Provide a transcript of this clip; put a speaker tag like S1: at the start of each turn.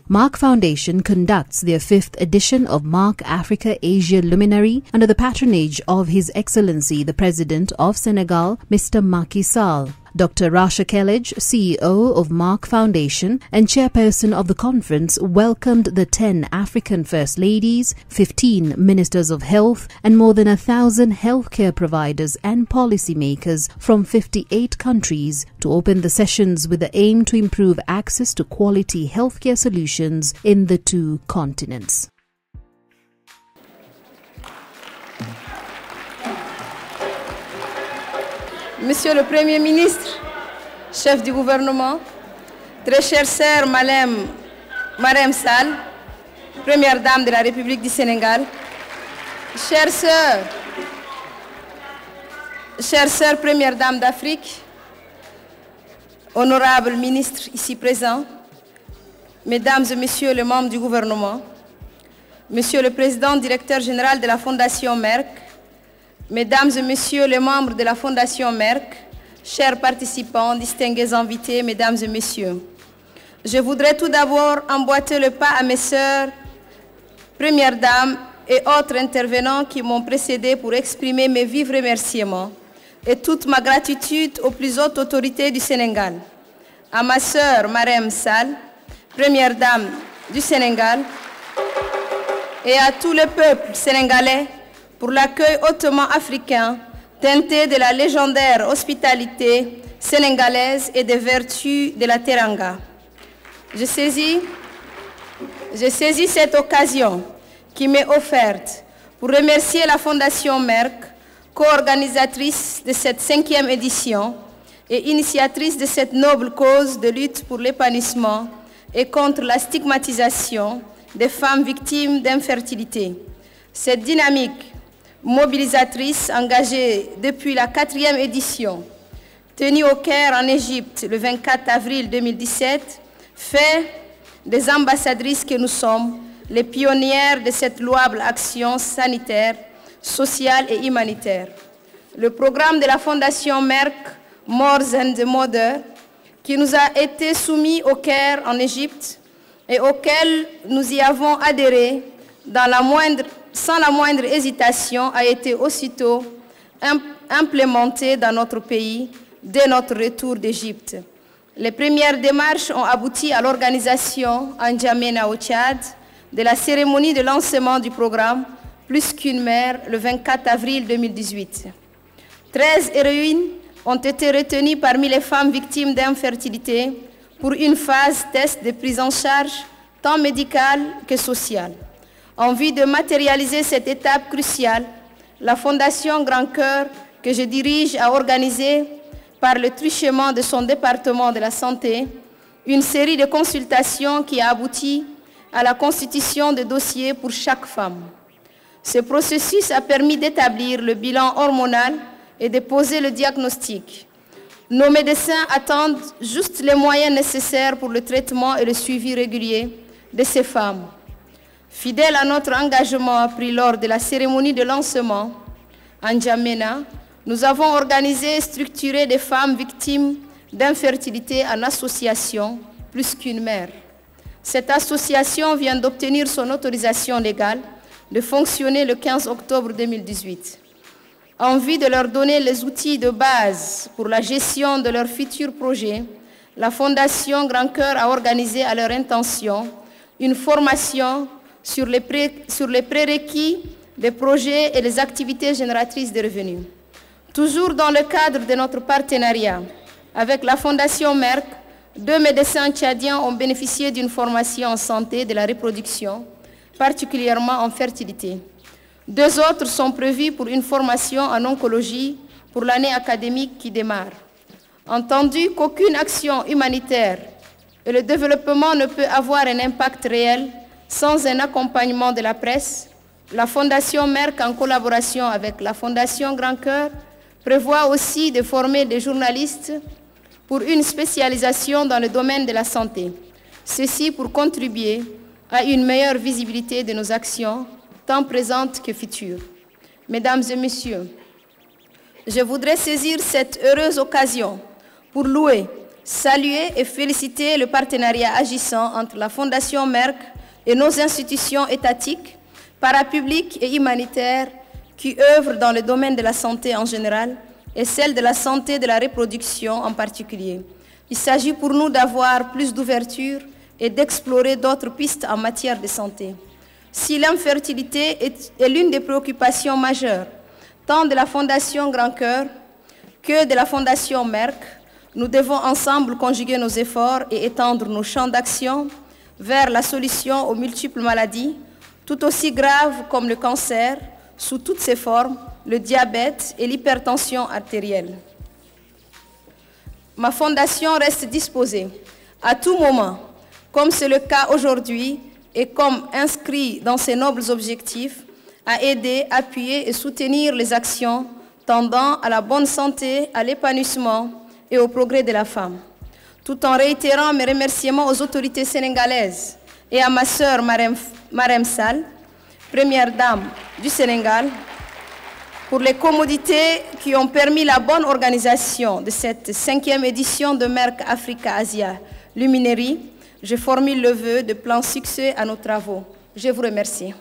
S1: Mark Foundation conducts their 5th edition of Mark Africa Asia Luminary under the patronage of His Excellency the President of Senegal, Mr. Macky Sall. Dr. Rasha Kellage, CEO of Mark Foundation and chairperson of the conference, welcomed the 10 African First Ladies, 15 Ministers of Health, and more than 1,000 healthcare providers and policymakers from 58 countries to open the sessions with the aim to improve access to quality healthcare solutions in the two continents.
S2: Monsieur le Premier ministre, chef du gouvernement, très chère sœur Marème Sall, Première Dame de la République du Sénégal, chère sœur Première Dame d'Afrique, honorables ministres ici présents, Mesdames et Messieurs les membres du gouvernement, Monsieur le Président directeur général de la Fondation Merck, Mesdames et Messieurs les membres de la Fondation Merck, chers participants, distingués invités, Mesdames et Messieurs, je voudrais tout d'abord emboîter le pas à mes sœurs, Premières Dames et autres intervenants qui m'ont précédé pour exprimer mes vifs remerciements et toute ma gratitude aux plus hautes autorités du Sénégal, à ma sœur Marème Sall, Première Dame du Sénégal, et à tout le peuple sénégalais pour l'accueil hautement africain, teinté de la légendaire hospitalité sénégalaise et des vertus de la teranga. Je saisis cette occasion qui m'est offerte pour remercier la Fondation Merck, co-organisatrice de cette 5e édition et initiatrice de cette noble cause de lutte pour l'épanouissement et contre la stigmatisation des femmes victimes d'infertilité. Cette dynamique mobilisatrice engagée depuis la 4e édition, tenue au Caire en Égypte le 24 avril 2017, fait des ambassadrices que nous sommes les pionnières de cette louable action sanitaire, sociale et humanitaire. Le programme de la Fondation Merck, More Than the Mother, qui nous a été soumis au Caire en Égypte et auquel nous y avons adhéré sans la moindre hésitation, a été aussitôt implémenté dans notre pays dès notre retour d'Égypte. Les premières démarches ont abouti à l'organisation en N'Djamena au Tchad de la cérémonie de lancement du programme Plus qu'une mère le 24 avril 2018. 13 héroïnes ont été retenues parmi les femmes victimes d'infertilité pour une phase test de prise en charge tant médicale que sociale. En vue de matérialiser cette étape cruciale, la Fondation Grand Cœur, que je dirige, a organisé, par le truchement de son département de la santé, une série de consultations qui a abouti à la constitution de dossiers pour chaque femme. Ce processus a permis d'établir le bilan hormonal et de poser le diagnostic. Nos médecins attendent juste les moyens nécessaires pour le traitement et le suivi régulier de ces femmes. Fidèle à notre engagement pris lors de la cérémonie de lancement en N'Djamena, nous avons organisé et structuré des femmes victimes d'infertilité en association Plus qu'une mère. Cette association vient d'obtenir son autorisation légale de fonctionner le 15 octobre 2018. En vue de leur donner les outils de base pour la gestion de leurs futurs projets, la Fondation Grand Cœur a organisé à leur intention une formation sur les prérequis des projets et les activités génératrices de revenus. Toujours dans le cadre de notre partenariat avec la Fondation Merck, 2 médecins tchadiens ont bénéficié d'une formation en santé de la reproduction, particulièrement en fertilité. 2 autres sont prévus pour une formation en oncologie pour l'année académique qui démarre. Entendu qu'aucune action humanitaire et le développement ne peut avoir un impact réel sans un accompagnement de la presse, la Fondation Merck, en collaboration avec la Fondation Grand Cœur, prévoit aussi de former des journalistes pour une spécialisation dans le domaine de la santé. Ceci pour contribuer à une meilleure visibilité de nos actions, tant présentes que futures. Mesdames et Messieurs, je voudrais saisir cette heureuse occasion pour louer, saluer et féliciter le partenariat agissant entre la Fondation Merck et nos institutions étatiques, parapubliques et humanitaires qui œuvrent dans le domaine de la santé en général et celle de la santé et de la reproduction en particulier. Il s'agit pour nous d'avoir plus d'ouverture et d'explorer d'autres pistes en matière de santé. Si l'infertilité est l'une des préoccupations majeures, tant de la Fondation Grand Cœur que de la Fondation Merck, nous devons ensemble conjuguer nos efforts et étendre nos champs d'action vers la solution aux multiples maladies, tout aussi graves comme le cancer, sous toutes ses formes, le diabète et l'hypertension artérielle. Ma fondation reste disposée, à tout moment, comme c'est le cas aujourd'hui et comme inscrit dans ses nobles objectifs, à aider, appuyer et soutenir les actions tendant à la bonne santé, à l'épanouissement et au progrès de la femme, tout en réitérant mes remerciements aux autorités sénégalaises et à ma sœur Marème Sall, première dame du Sénégal, pour les commodités qui ont permis la bonne organisation de cette 5e édition de Merck Africa Asia Luminery. Je formule le vœu de plein succès à nos travaux. Je vous remercie.